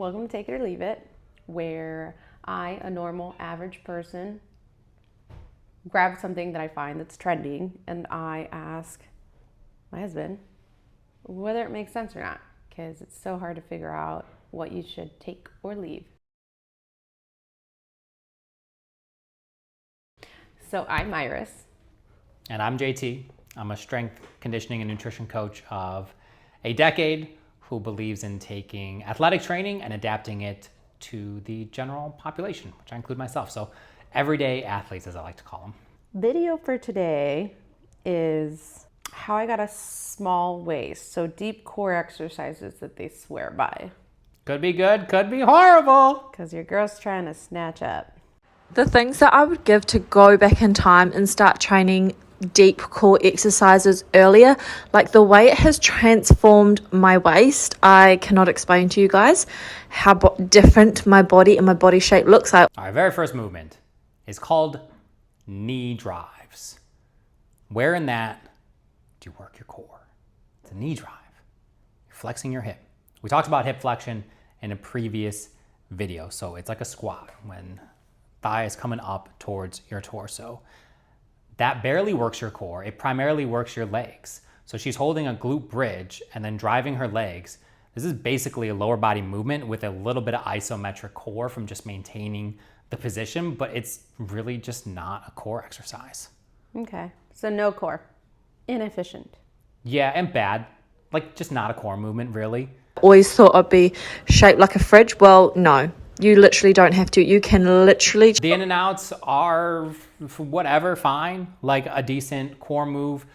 Welcome to Take It or Leave It, where I, a normal, average person, grab something that I find that's trending and I ask my husband whether it makes sense or not, because it's so hard to figure out what you should take or leave. So I'm Iris. And I'm JT. I'm a strength conditioning and nutrition coach of a decade who believes in taking athletic training and adapting it to the general population, which I include myself. So everyday athletes, as I like to call them. Video for today is how I got a small waist. So deep core exercises that they swear by. Could be good, could be horrible. Because your girl's trying to snatch up. The things that I would give to go back in time and start training deep core exercises earlier, like the way it has transformed my waist, I cannot explain to you guys how different my body and my body shape looks like. Our very first movement is called knee drives. Where in that do you work your core? It's a knee drive. You're flexing your hip. We talked about hip flexion in a previous video. So it's like a squat when thigh is coming up towards your torso. That barely works your core. It primarily works your legs. So she's holding a glute bridge and then driving her legs. This is basically a lower body movement with a little bit of isometric core from just maintaining the position, but it's really just not a core exercise. Okay, so no core. Inefficient. Yeah, and bad. Like just not a core movement, really. Always thought I'd be shaped like a fridge. Well, no. You literally don't have to. You can literally... The in and outs are whatever, fine. Like a decent core move.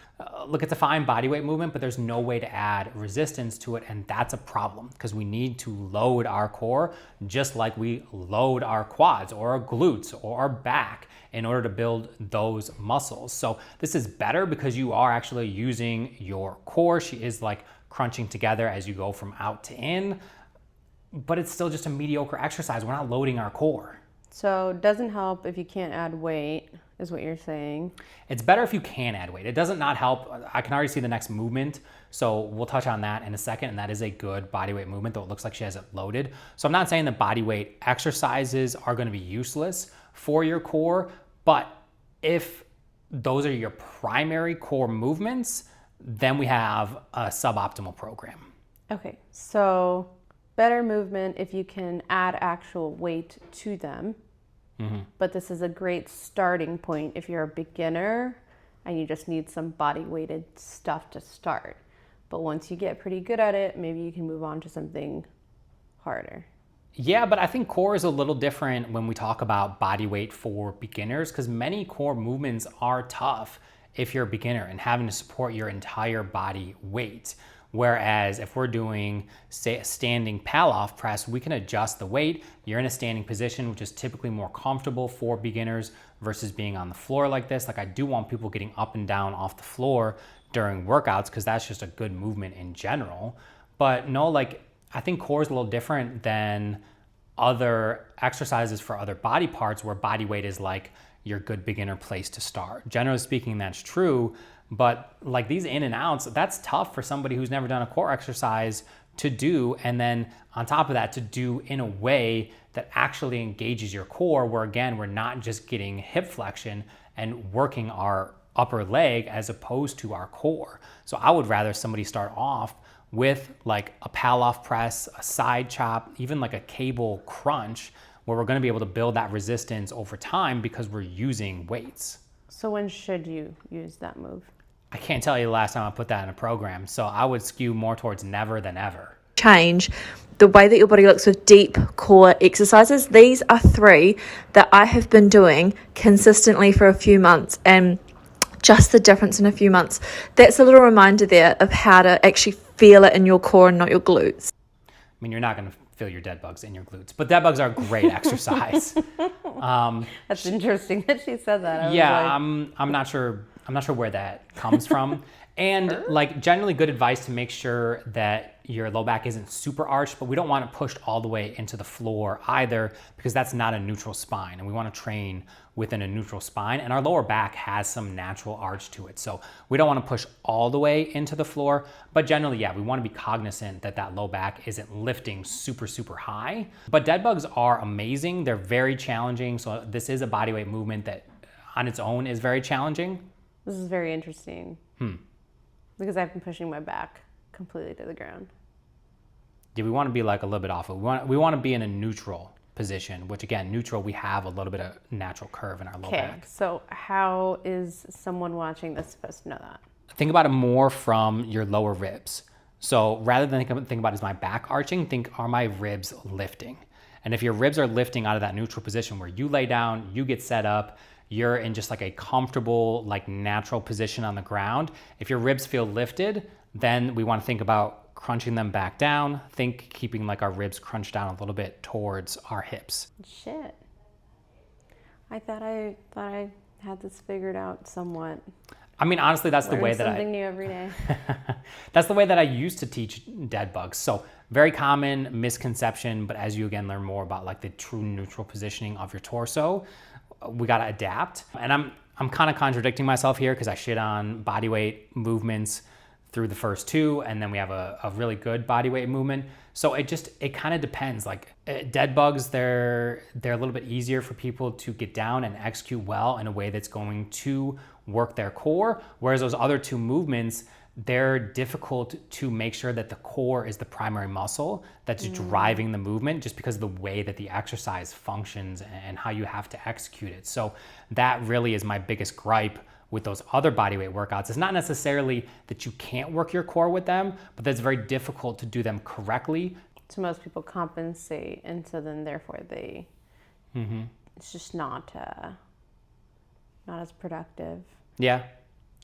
Look, it's a fine body weight movement, but there's no way to add resistance to it. And that's a problem because we need to load our core just like we load our quads or our glutes or our back in order to build those muscles. So this is better because you are actually using your core. She is like crunching together as you go from out to in. But it's still just a mediocre exercise. We're not loading our core. So it doesn't help if you can't add weight, is what you're saying. It's better if you can add weight. It doesn't not help. I can already see the next movement. So we'll touch on that in a second. And that is a good body weight movement, though it looks like she has it loaded. So I'm not saying that body weight exercises are going to be useless for your core. But if those are your primary core movements, then we have a suboptimal program. Okay, so better movement if you can add actual weight to them. Mm-hmm. But this is a great starting point if you're a beginner and you just need some body weighted stuff to start. But once you get pretty good at it, maybe you can move on to something harder. Yeah, but I think core is a little different when we talk about body weight for beginners because many core movements are tough if you're a beginner and having to support your entire body weight. Whereas if we're doing, say, a standing pal-off press, we can adjust the weight. You're in a standing position, which is typically more comfortable for beginners versus being on the floor like this. Like I do want people getting up and down off the floor during workouts because that's just a good movement in general. But no, like I think core is a little different than other exercises for other body parts where body weight is like your good beginner place to start. Generally speaking, that's true. But like these in and outs, that's tough for somebody who's never done a core exercise to do. And then on top of that, to do in a way that actually engages your core, where again, we're not just getting hip flexion and working our upper leg as opposed to our core. So I would rather somebody start off with like a pal-off press, a side chop, even like a cable crunch, where we're gonna be able to build that resistance over time because we're using weights. So when should you use that move? I can't tell you the last time I put that in a program, so I would skew more towards never than ever. Change the way that your body looks with deep core exercises. These are 3 that I have been doing consistently for a few months, and just the difference in a few months. That's a little reminder there of how to actually feel it in your core and not your glutes. I mean, you're not going to feel your dead bugs in your glutes, but dead bugs are a great exercise. That's interesting that she said that. I'm not sure where that comes from. And like generally good advice to make sure that your low back isn't super arched, but we don't want it pushed all the way into the floor either, because that's not a neutral spine. And we want to train within a neutral spine, and our lower back has some natural arch to it. So we don't want to push all the way into the floor, but generally, yeah, we want to be cognizant that that low back isn't lifting super, super high. But dead bugs are amazing. They're very challenging. So this is a bodyweight movement that on its own is very challenging. This is very interesting. Because I've been pushing my back completely to the ground. Yeah, we want to be like a little bit off. We want to be in a neutral position, which again, neutral, we have a little bit of natural curve in our low back. So how is someone watching this supposed to know that? Think about it more from your lower ribs. So rather than think about is my back arching, think are my ribs lifting? And if your ribs are lifting out of that neutral position where you lay down, you get set up, you're in just like a comfortable, like natural position on the ground. If your ribs feel lifted, then we want to think about crunching them back down. Think keeping like our ribs crunched down a little bit towards our hips. Shit. I thought I had this figured out somewhat. I mean, honestly, that's the way that something new every day. That's the way that I used to teach dead bugs. So very common misconception, but as you again learn more about like the true neutral positioning of your torso, we got to adapt. And I'm kind of contradicting myself here because I shit on bodyweight movements through the first two, and then we have a really good bodyweight movement. So it kind of depends. Like dead bugs, they're a little bit easier for people to get down and execute well in a way that's going to work their core, whereas those other two movements, they're difficult to make sure that the core is the primary muscle that's driving the movement, just because of the way that the exercise functions and how you have to execute it. So that really is my biggest gripe with those other bodyweight workouts. It's not necessarily that you can't work your core with them, but that it's very difficult to do them correctly. So most people compensate, and so then therefore they, it's just not as productive. Yeah.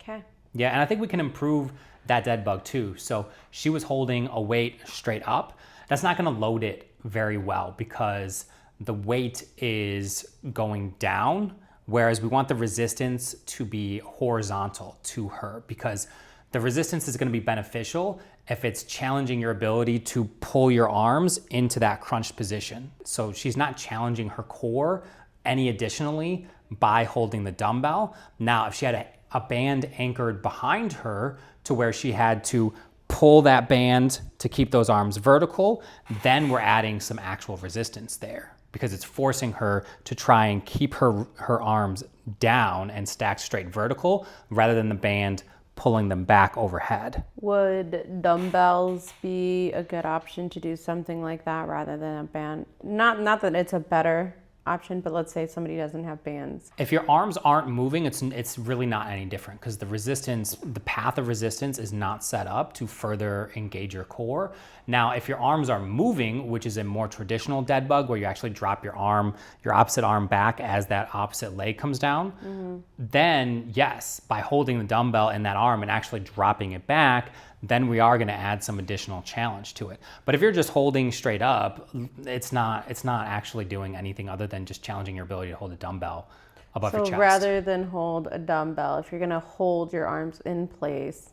Okay. Yeah, and I think we can improve that dead bug too. So she was holding a weight straight up. That's not gonna load it very well because the weight is going down, whereas we want the resistance to be horizontal to her, because the resistance is gonna be beneficial if it's challenging your ability to pull your arms into that crunched position. So she's not challenging her core any additionally by holding the dumbbell. Now, if she had a band anchored behind her to where she had to pull that band to keep those arms vertical, then we're adding some actual resistance there, because it's forcing her to try and keep her arms down and stacked straight vertical rather than the band pulling them back overhead. Would dumbbells be a good option to do something like that rather than a band? Not that it's a better option, but let's say somebody doesn't have bands. If your arms aren't moving, it's really not any different, because the path of resistance is not set up to further engage your core. Now, if your arms are moving, which is a more traditional dead bug where you actually drop your opposite arm back as that opposite leg comes down, then yes, by holding the dumbbell in that arm and actually dropping it back, then we are going to add some additional challenge to it. But if you're just holding straight up, it's not actually doing anything other than just challenging your ability to hold a dumbbell above your chest. So rather than hold a dumbbell, if you're going to hold your arms in place,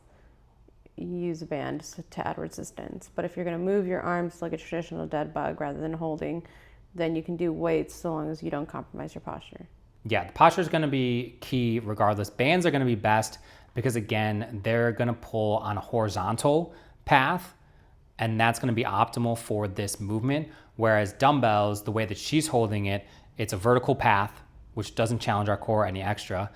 use a band to add resistance. But if you're going to move your arms like a traditional dead bug rather than holding, then you can do weights so long as you don't compromise your posture. Yeah, the posture is going to be key regardless. Bands are going to be best because, again, they're going to pull on a horizontal path, and that's going to be optimal for this movement. Whereas dumbbells, the way that she's holding it, it's a vertical path, which doesn't challenge our core any extra.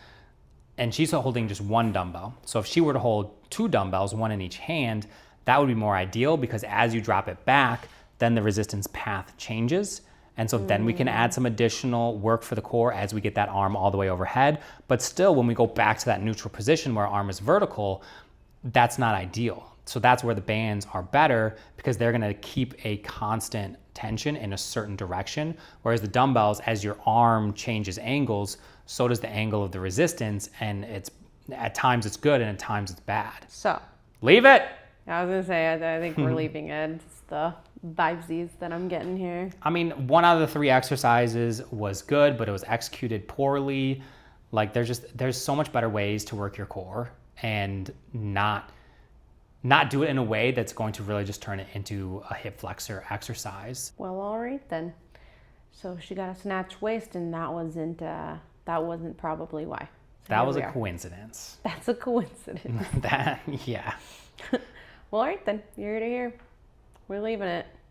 And she's holding just one dumbbell. So if she were to hold two dumbbells, one in each hand, that would be more ideal, because as you drop it back, then the resistance path changes. And so then we can add some additional work for the core as we get that arm all the way overhead. But still, when we go back to that neutral position where our arm is vertical, that's not ideal. So that's where the bands are better, because they're gonna keep a constant tension in a certain direction. Whereas the dumbbells, as your arm changes angles, so does the angle of the resistance. And at times it's good and at times it's bad. So leave it. I was gonna say, I think we're leaving it. It's the vibesies that I'm getting here. I mean, 1 out of the 3 exercises was good, but it was executed poorly. Like there's so much better ways to work your core. and not do it in a way that's going to really just turn it into a hip flexor exercise. Well, all right then. So she got a snatched waist, and that wasn't probably why. So that was a are. coincidence. That's a coincidence. Yeah. Well, all right then. You're to here. We're leaving it.